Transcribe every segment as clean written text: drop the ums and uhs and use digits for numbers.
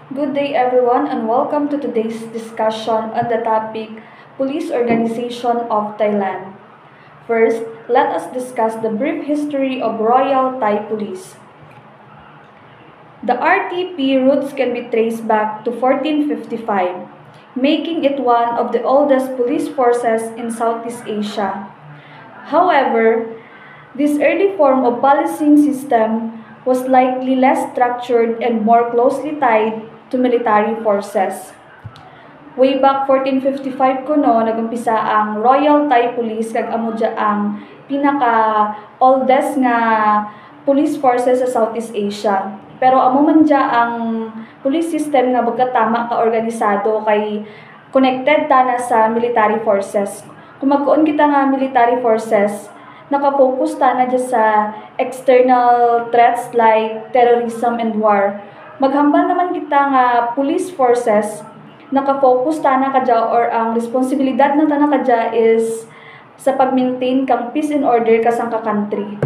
Good day, everyone, and welcome to today's discussion on the topic Police Organization of Thailand. First, let us discuss the brief history of Royal Thai Police. The RTP roots can be traced back to 1455, making it one of the oldest police forces in Southeast Asia. However, this early form of policing system was likely less structured and more closely tied to military forces. Way back 1455 kuno nagumpisa ang Royal Thai Police kag amo ang pinaka-oldest nga police forces sa Southeast Asia. Pero amo man ang police system nga pagkatama ka organisado kay connected ta na sa military forces. Kung magkuon kita nga military forces, nakafocus ta na sa external threats like terrorism and war. Maghambal naman kita nga police forces, nakafocus ta na kadya or ang responsibilidad na ta na kadya is sa pag-maintain kang peace and order kasang ka country.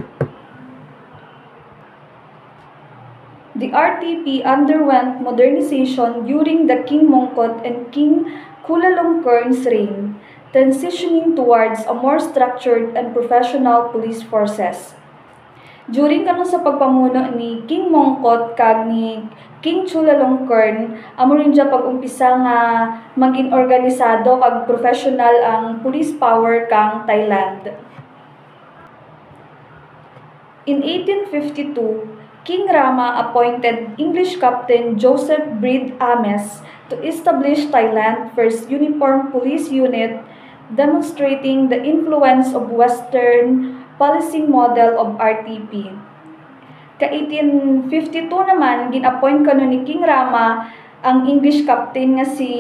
The RTP underwent modernization during the King Mongkut and King Chulalongkorn's reign, transitioning towards a more structured and professional police forces. During sa pagpamuno ni King Mongkut kag ni King Chulalongkorn, amo rin siya pag-umpisa nga maging organisado kag professional ang police power kang Thailand. In 1852, King Rama appointed English Captain Joseph Brede Ames to establish Thailand's first uniform police unit, demonstrating the influence of Western policing model of RTP. Ka-1852 naman, gin-appoint kano ni King Rama ang English captain nga si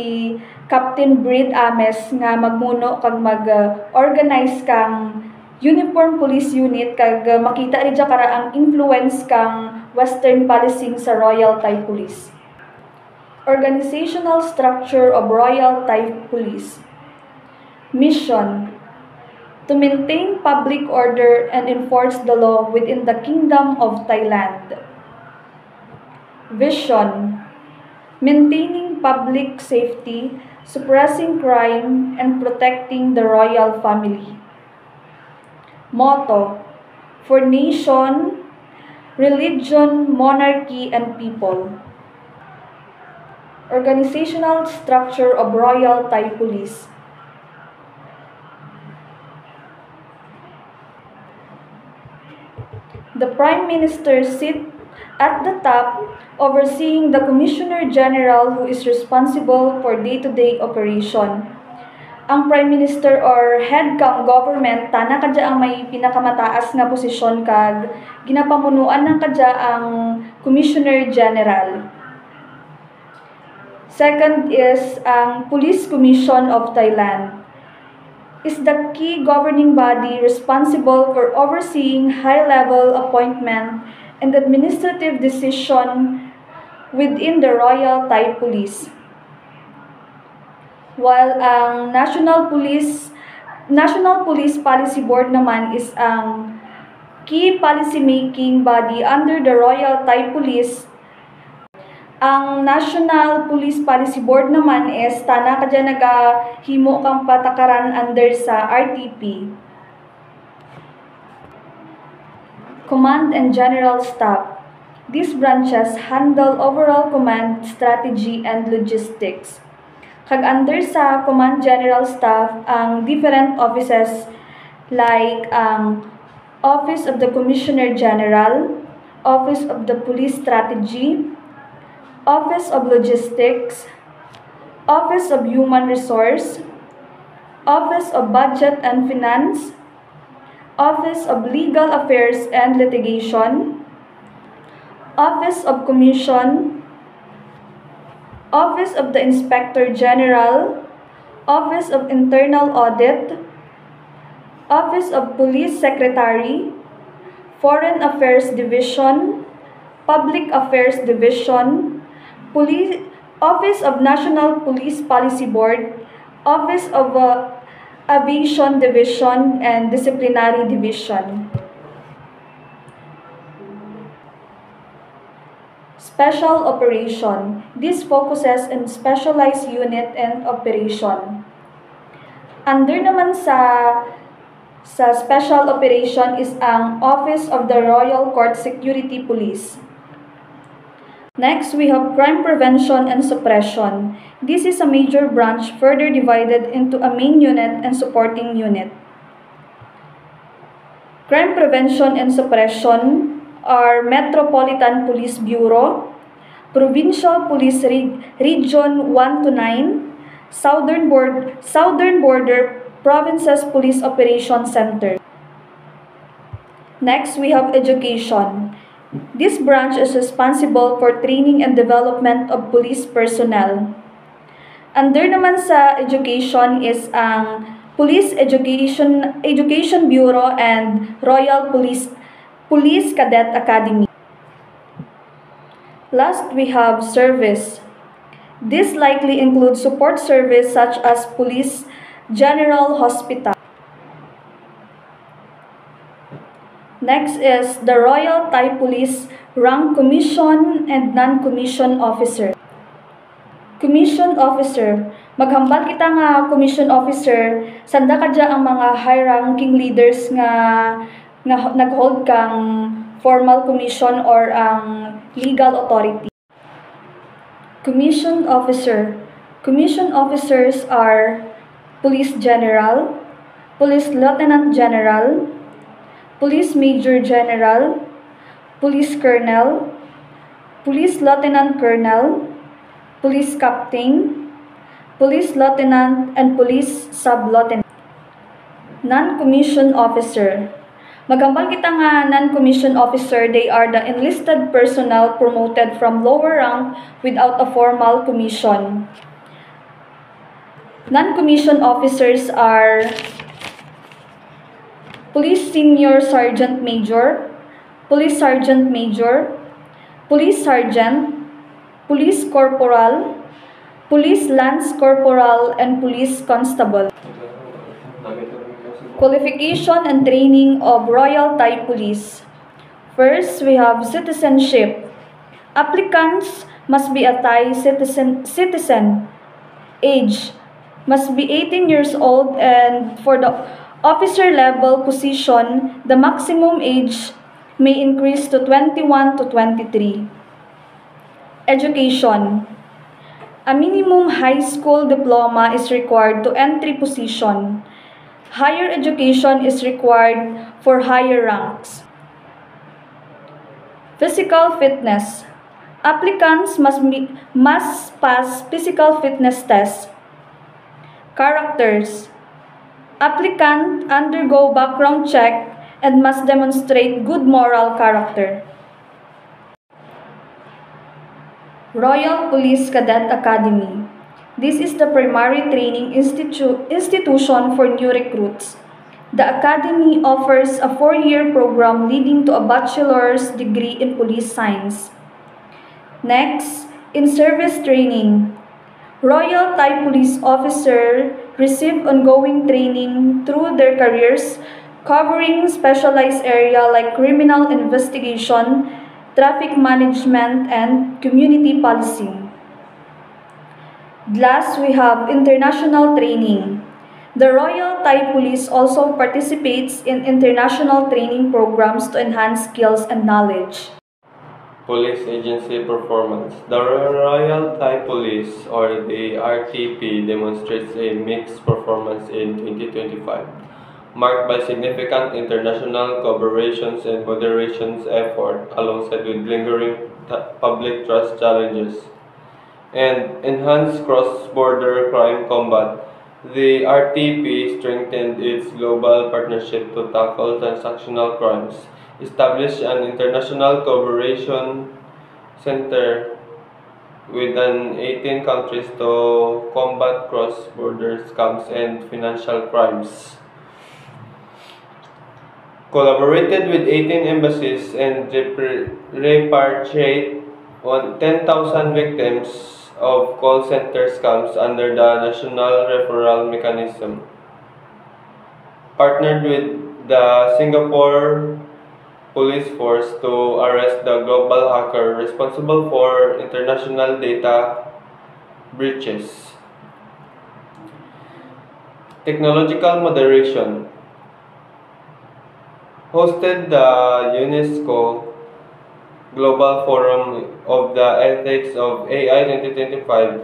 Captain Brede Ames nga magmuno kag mag-organize kang uniform police unit kag makita rin kara ang influence kang Western policing sa Royal Thai Police. Organizational structure of Royal Thai Police. Mission: to maintain public order and enforce the law within the Kingdom of Thailand. Vision: maintaining public safety, suppressing crime, and protecting the royal family. Motto: for nation, religion, monarchy, and people. Organizational structure of Royal Thai Police. The Prime Minister sits at the top, overseeing the Commissioner General who is responsible for day-to-day operation. Ang Prime Minister or head kang government, tana kadya ang may pinakamataas nga posisyon kag ginapamunuan ng kadya ang Commissioner General. Second is ang Police Commission of Thailand. Is the key governing body responsible for overseeing high-level appointment and administrative decision within the Royal Thai Police. While ang National Police Policy Board naman is ang key policy-making body under the Royal Thai Police. Ang National Police Policy Board naman is tana kadya nagahimo kang patakaran under sa RTP. Command and General Staff. These branches handle overall command, strategy, and logistics. Kag under sa Command General Staff ang different offices like ang Office of the Commissioner General, Office of the Police Strategy, Office of Logistics, Office of Human Resource, Office of Budget and Finance, Office of Legal Affairs and Litigation, Office of Commission, Office of the Inspector General, Office of Internal Audit, Office of Police Secretary, Foreign Affairs Division, Public Affairs Division, Office of National Police Policy Board, Office of Aviation Division, and Disciplinary Division. Special Operation. This focuses on specialized unit and operation. Under naman sa Special Operation is ang Office of the Royal Court Security Police. Next, we have Crime Prevention and Suppression. This is a major branch further divided into a main unit and supporting unit. Crime Prevention and Suppression are Metropolitan Police Bureau, Provincial Police Region 1 to 9, Southern Border Provinces Police Operation Center. Next, we have Education. This branch is responsible for training and development of police personnel. Under naman sa Education is ang Police Education Bureau and Royal Police Cadet Academy. Last, we have Service. This likely includes support service such as Police General Hospital. Next is the Royal Thai Police Rank Commission and Non-Commissioned Officer. Commissioned Officer. Maghambal kita nga Commissioned Officer, sanda kadya ang mga high-ranking leaders nga nag-hold kang formal commission or ang legal authority. Commissioned Officer. Commissioned officers are Police General, Police Lieutenant General, Police Major General, Police Colonel, Police Lieutenant Colonel, Police Captain, Police Lieutenant, and Police Sub-Lieutenant. Non-Commissioned Officer. Maghambal kita nga non-commissioned officer, they are the enlisted personnel promoted from lower rank without a formal commission. Non-commissioned officers are Police Senior Sergeant Major, Police Sergeant Major, Police Sergeant, Police Corporal, Police Lance Corporal, and Police Constable. Qualification and training of Royal Thai Police. First, we have citizenship. Applicants must be a Thai citizen. Age must be 18 years old, and for the officer level position, the maximum age may increase to 21 to 23. Education. A minimum high school diploma is required to entry position. Higher education is required for higher ranks. Physical fitness. Applicants must pass physical fitness tests. Characters. Applicant undergo background check and must demonstrate good moral character. Royal Police Cadet Academy. This is the primary training institution for new recruits. The academy offers a 4-year program leading to a bachelor's degree in police science. Next, in service training. Royal Thai Police officers receive ongoing training through their careers, covering specialized areas like criminal investigation, traffic management, and community policing. Last, we have international training. The Royal Thai Police also participates in international training programs to enhance skills and knowledge. Police Agency Performance. The Royal Thai Police, or the RTP, demonstrates a mixed performance in 2025, marked by significant international collaborations and moderations effort alongside with lingering public trust challenges and enhanced cross-border crime combat. The RTP strengthened its global partnership to tackle transactional crimes, established an international cooperation center with 18 countries to combat cross-border scams and financial crimes, collaborated with 18 embassies and repatriated 10,000 victims of call center scams under the National Referral Mechanism, partnered with the Singapore police force to arrest the global hacker responsible for international data breaches. Technological moderation hosted the UNESCO Global Forum of the Ethics of AI 2025,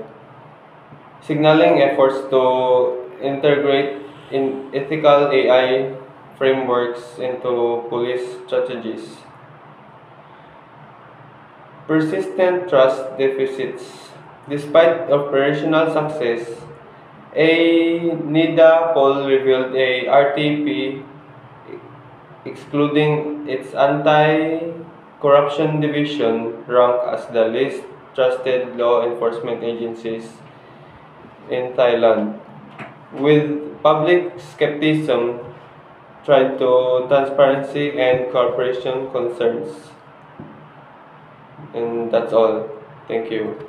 signaling efforts to integrate ethical AI frameworks into police strategies. Persistent trust deficits. Despite operational success, a NIDA poll revealed a RTP, excluding its anti-corruption division, ranked as the least trusted law enforcement agencies in Thailand, with public skepticism tied to transparency and cooperation concerns. And that's all. Thank you.